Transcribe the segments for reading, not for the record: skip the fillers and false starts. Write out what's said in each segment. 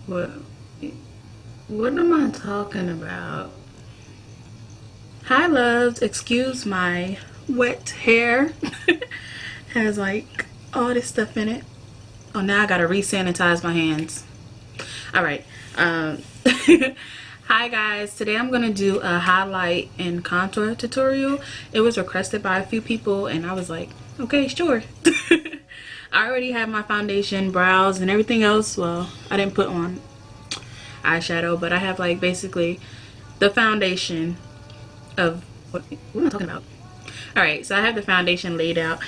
What? What am I talking about? Hi, loves. Excuse my wet hair. Has like all this stuff in it. Oh, now I gotta re-sanitize my hands. All right. Hi guys. Today I'm gonna do a highlight and contour tutorial. It was requested by a few people, and I was like, okay, sure. I already have my foundation, brows, and everything else. Well, I didn't put on eyeshadow, but I have like basically the foundation of what am I talking about? All right, so I have the foundation laid out.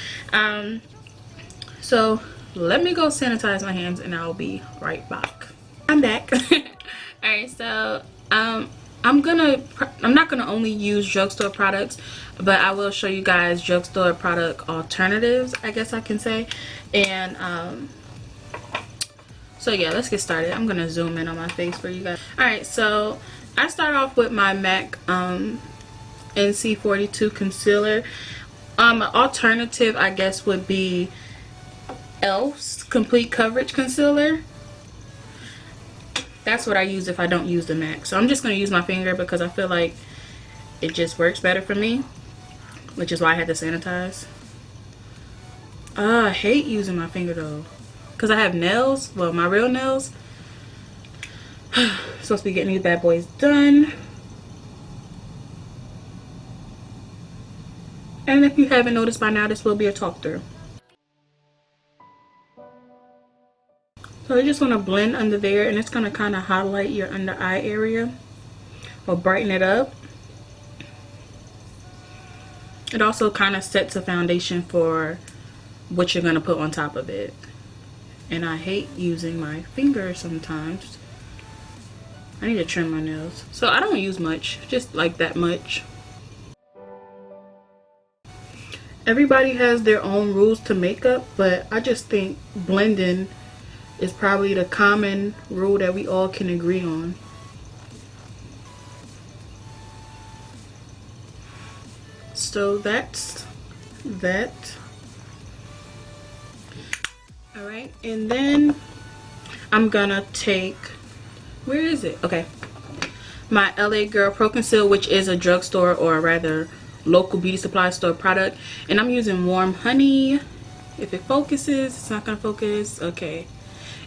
So let me go sanitize my hands and I'll be right back. I'm back. All right, so I'm not gonna only use drugstore products, but I will show you guys drugstore product alternatives, I guess I can say. And so yeah, let's get started. I'm gonna zoom in on my face for you guys. All right, so I start off with my MAC NC42 concealer. An alternative, I guess, would be Elf's Complete Coverage Concealer. That's what I use if I don't use the MAC. So I'm just going to use my finger because I feel like it just works better for me, which is why I had to sanitize. I hate using my finger though, because I have nails. Well, my real nails. Supposed to be getting these bad boys done. And if you haven't noticed by now, this will be a talk through. So I just want to blend under there, and it's going to kind of highlight your under eye area or brighten it up. It also kind of sets a foundation for what you're going to put on top of it. And I hate using my finger sometimes. I need to trim my nails. So I don't use much, just like that much. Everybody has their own rules to makeup, but I just think blending is probably the common rule that we all can agree on. So that's that. All right, and then I'm gonna take, where is it? Okay, my LA Girl Pro Conceal, which is a drugstore or rather local beauty supply store product, and I'm using Warm Honey. If it focuses, it's not gonna focus. Okay,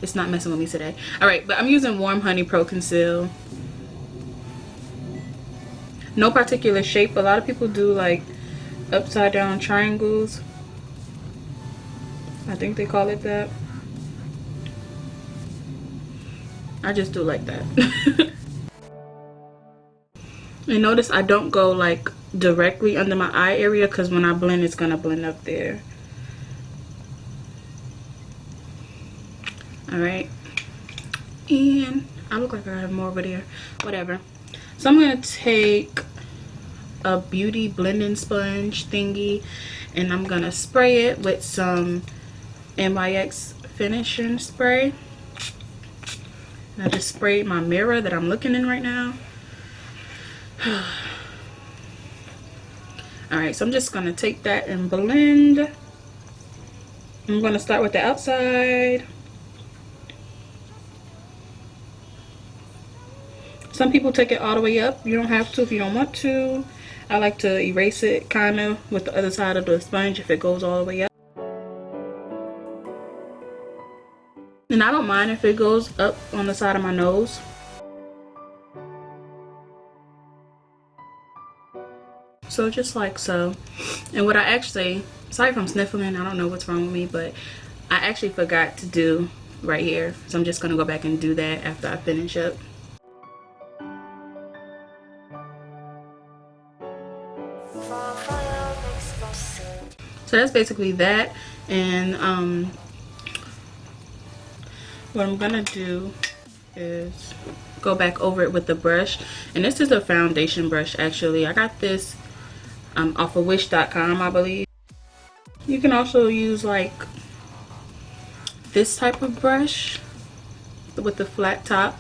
it's not messing with me today. All right, but I'm using Warm Honey Pro Conceal. No particular shape. A lot of people do like upside down triangles. I think they call it that. I just do like that. And notice I don't go like directly under my eye area, because when I blend, it's gonna blend up there. All right, and I look like I have more over there. Whatever. So I'm gonna take a beauty blending sponge thingy, and I'm gonna spray it with some NYX finishing spray. And I just sprayed my mirror that I'm looking in right now. Alright, so I'm just gonna take that and blend. I'm gonna start with the outside. Some people take it all the way up. You don't have to if you don't want to. I like to erase it kind of with the other side of the sponge if it goes all the way up. And I don't mind if it goes up on the side of my nose. So just like so. And what I actually, sorry if I'm sniffling, I don't know what's wrong with me, but I actually forgot to do right here. So I'm just going to go back and do that after I finish up. So that's basically that. And what I'm gonna do is go back over it with the brush, and this is a foundation brush. Actually, I got this off of wish.com, I believe. You can also use like this type of brush with the flat top.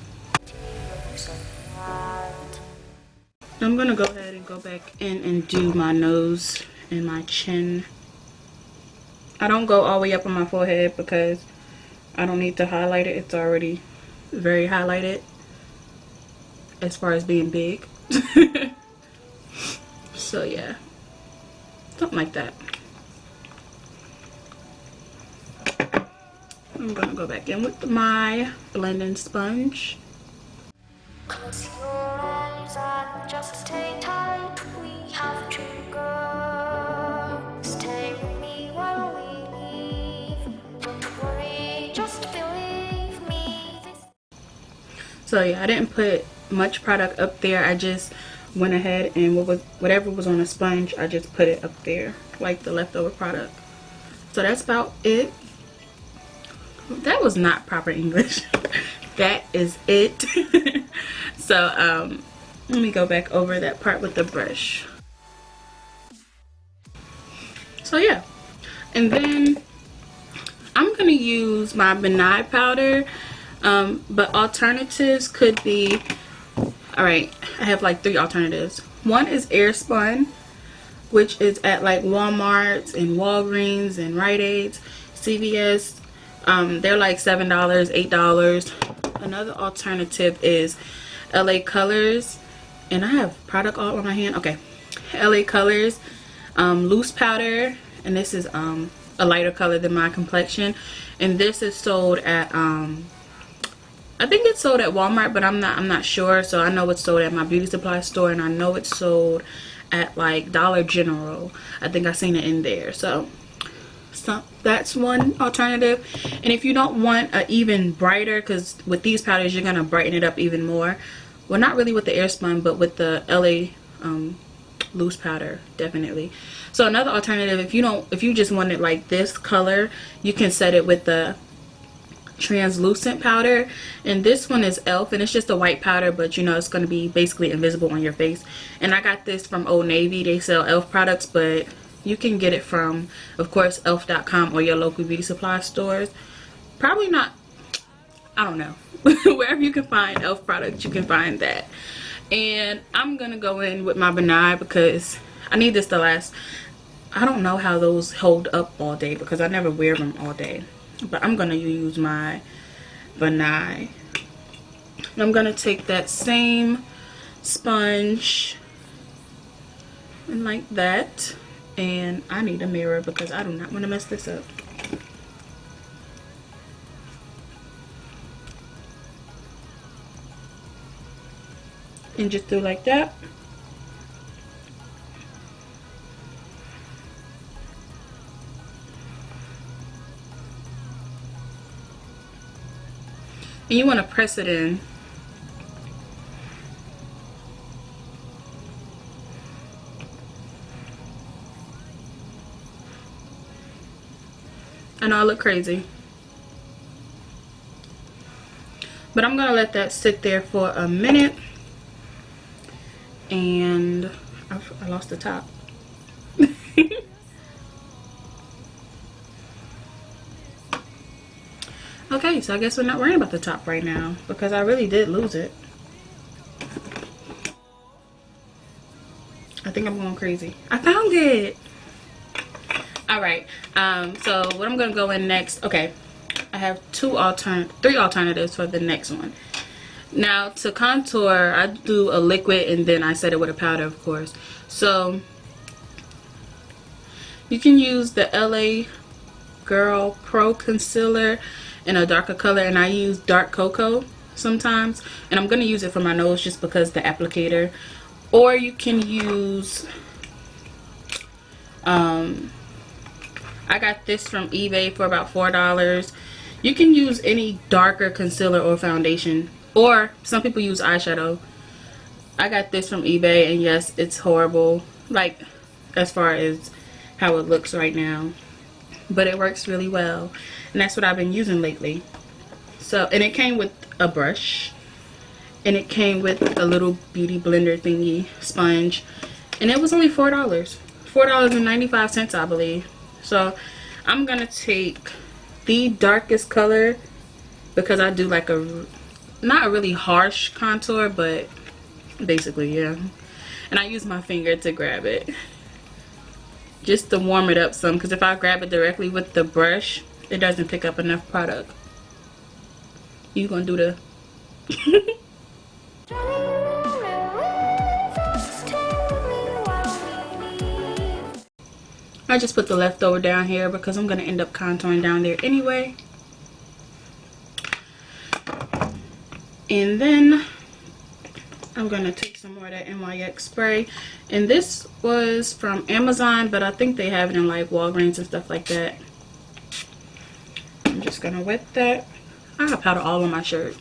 I'm gonna go ahead and go back in and do my nose and my chin. I don't go all the way up on my forehead because I don't need to highlight it. It's already very highlighted as far as being big. So yeah, something like that. I'm gonna go back in with my blending sponge. Close your eyes and just stay tight. We have to go. Stay with me while we leave. Don't worry, just believe me. So yeah, I didn't put much product up there. I just went ahead and whatever was on the sponge, I just put it up there like the leftover product. So that's about it. That was not proper English. That is it. So let me go back over that part with the brush. So yeah, and then I'm gonna use my benign powder, but alternatives could be, all right, I have like 3 alternatives. One is air spun, which is at like Walmart's and Walgreens and Rite Aids, CVS. They're like $7, $8. Another alternative is LA Colors, and I have product all on my hand. Okay, LA Colors loose powder, and this is a lighter color than my complexion, and this is sold at I think it's sold at Walmart, but I'm not sure. So I know it's sold at my beauty supply store, and I know it's sold at like Dollar General. I think I seen it in there. So that's one alternative. And if you don't want an even brighter, because with these powders you're gonna brighten it up even more. Well, not really with the air spun, but with the LA loose powder, definitely. So another alternative, if you just want it like this color, you can set it with the translucent powder, and this one is Elf, and it's just a white powder, but you know it's going to be basically invisible on your face. And I got this from Old Navy. They sell Elf products, but you can get it from, of course, elf.com or your local beauty supply stores. Probably not, I don't know. Wherever you can find Elf products, you can find that. And I'm gonna go in with my benign because I need this to last. I don't know how those hold up all day because I never wear them all day. But I'm gonna use my benign. I'm gonna take that same sponge and like that. And I need a mirror because I do not want to mess this up. And just do like that. And you want to press it in. I know I look crazy, but I'm gonna let that sit there for a minute. And I lost the top. Okay, so I guess we're not worrying about the top right now because I really did lose it. I think I'm going crazy. I found it. All right. So what I'm gonna go in next. Okay, I have 3 alternatives for the next one. Now to contour, I do a liquid and then I set it with a powder, of course. So you can use the LA Girl Pro Concealer in a darker color, and I use dark cocoa sometimes, and I'm gonna use it for my nose just because the applicator. Or you can use I got this from eBay for about $4. You can use any darker concealer or foundation, or some people use eyeshadow. I got this from eBay, and yes, it's horrible, like as far as how it looks right now, but it works really well, and that's what I've been using lately. So, and it came with a brush, and it came with a little beauty blender thingy sponge, and it was only $4.95, I believe. So I'm gonna take the darkest color because I do like not a really harsh contour, but basically, yeah. And I use my finger to grab it just to warm it up some, because if I grab it directly with the brush, it doesn't pick up enough product. You gonna do the I just put the leftover down here because I'm going to end up contouring down there anyway. And then I'm going to take some more of that NYX spray. And this was from Amazon, but I think they have it in like Walgreens and stuff like that. I'm just going to wet that. I got powder all on my shirt.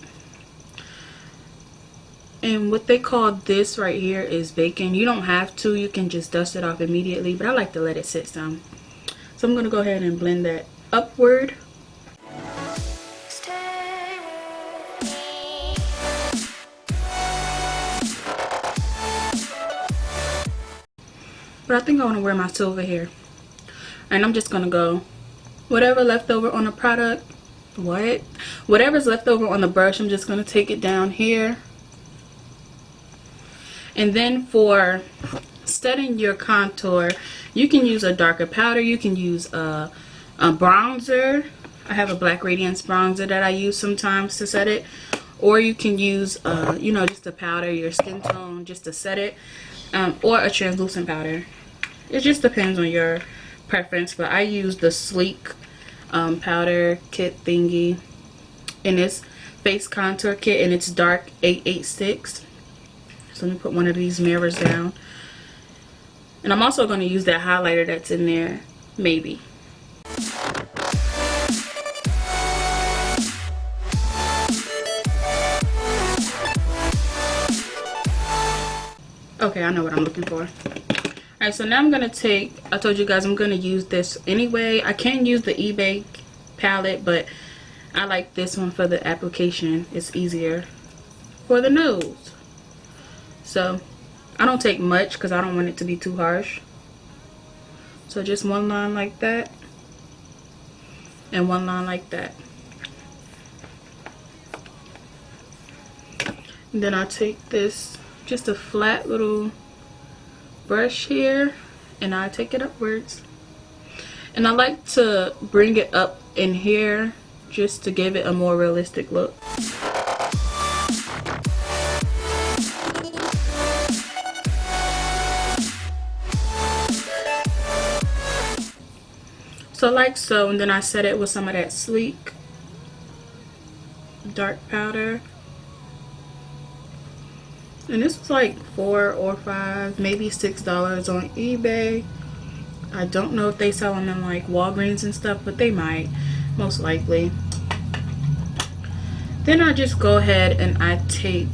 And what they call this right here is baking. You don't have to. You can just dust it off immediately. But I like to let it sit some. So I'm going to go ahead and blend that upward. But I think I want to wear my silver here. And I'm just going to go whatever left over on the product. Whatever's left over on the brush, I'm just going to take it down here. And then for setting your contour, you can use a darker powder. You can use a bronzer. I have a Black Radiance bronzer that I use sometimes to set it. Or you can use, you know, just a powder, your skin tone, just to set it. Or a translucent powder. It just depends on your preference. But I use the Sleek powder kit thingy. And it's face contour kit. And it's dark 886. So let me put one of these mirrors down. And I'm also going to use that highlighter that's in there, maybe. Okay, I know what I'm looking for. Alright, so now I'm going to take, I told you guys I'm going to use this anyway. I can use the eBay palette, but I like this one for the application. It's easier for the nose. So I don't take much because I don't want it to be too harsh. So just one line like that. And one line like that. And then I take this, just a flat little brush here, and I take it upwards. And I like to bring it up in here just to give it a more realistic look. So like so, and then I set it with some of that Sleek dark powder. And this was like $4 or $5, maybe $6 on eBay. I don't know if they sell them in like Walgreens and stuff, but they might, most likely. Then I just go ahead and I take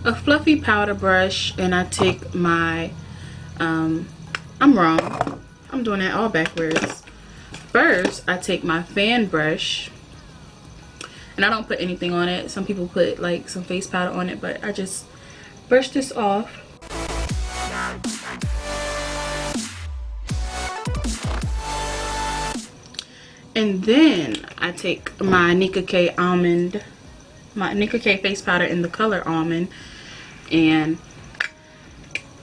a fluffy powder brush and I take my, I'm wrong. I'm doing that all backwards. First, I take my fan brush. And I don't put anything on it. Some people put like some face powder on it, but I just brush this off. And then I take my Nicka K face powder in the color Almond, and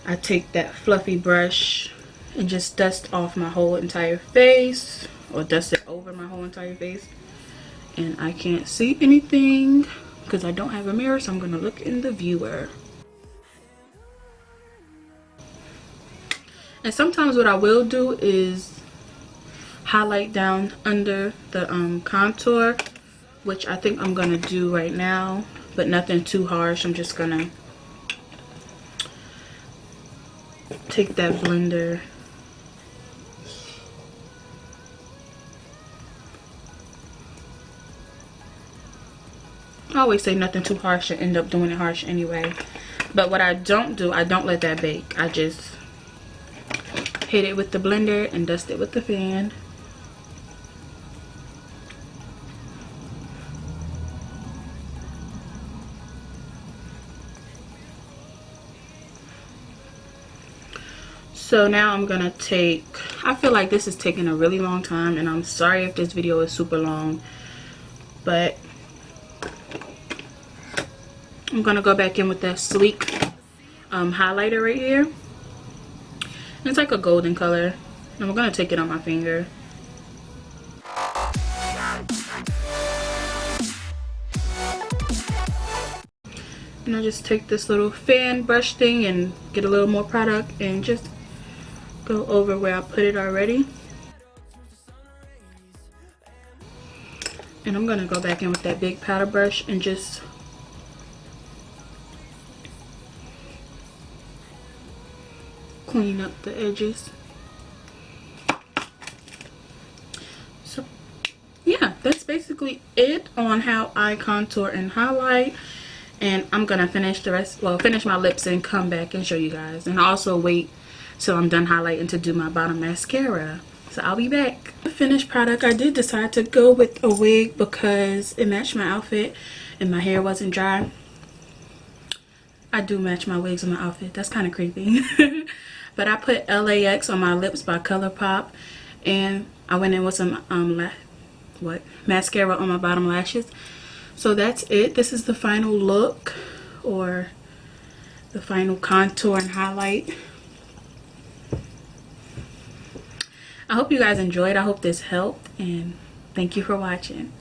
I take that fluffy brush and just dust off my whole entire face, or dust it over my whole entire face. And I can't see anything because I don't have a mirror, so I'm gonna look in the viewer. And sometimes what I will do is highlight down under the contour, which I think I'm gonna do right now, but nothing too harsh. I'm just gonna take that blender . I always say nothing too harsh and end up doing it harsh anyway. But what I don't do, I don't let that bake. I just hit it with the blender and dust it with the fan. So now I'm gonna take, I feel like this is taking a really long time, and I'm sorry if this video is super long, but I'm gonna go back in with that Sleek highlighter right here. It's like a golden color, and I'm gonna take it on my finger. And I just take this little fan brush thing and get a little more product and just go over where I put it already. And I'm gonna go back in with that big powder brush and just clean up the edges. So yeah, that's basically it on how I contour and highlight. And I'm gonna finish the rest, well, finish my lips and come back and show you guys, and also wait till I'm done highlighting to do my bottom mascara. So I'll be back. The finished product, I did decide to go with a wig because it matched my outfit and my hair wasn't dry. I do match my wigs with my outfit. That's kind of creepy. But I put LAX on my lips by ColourPop, and I went in with some mascara on my bottom lashes. So that's it. This is the final look, or the final contour and highlight. I hope you guys enjoyed. I hope this helped, and thank you for watching.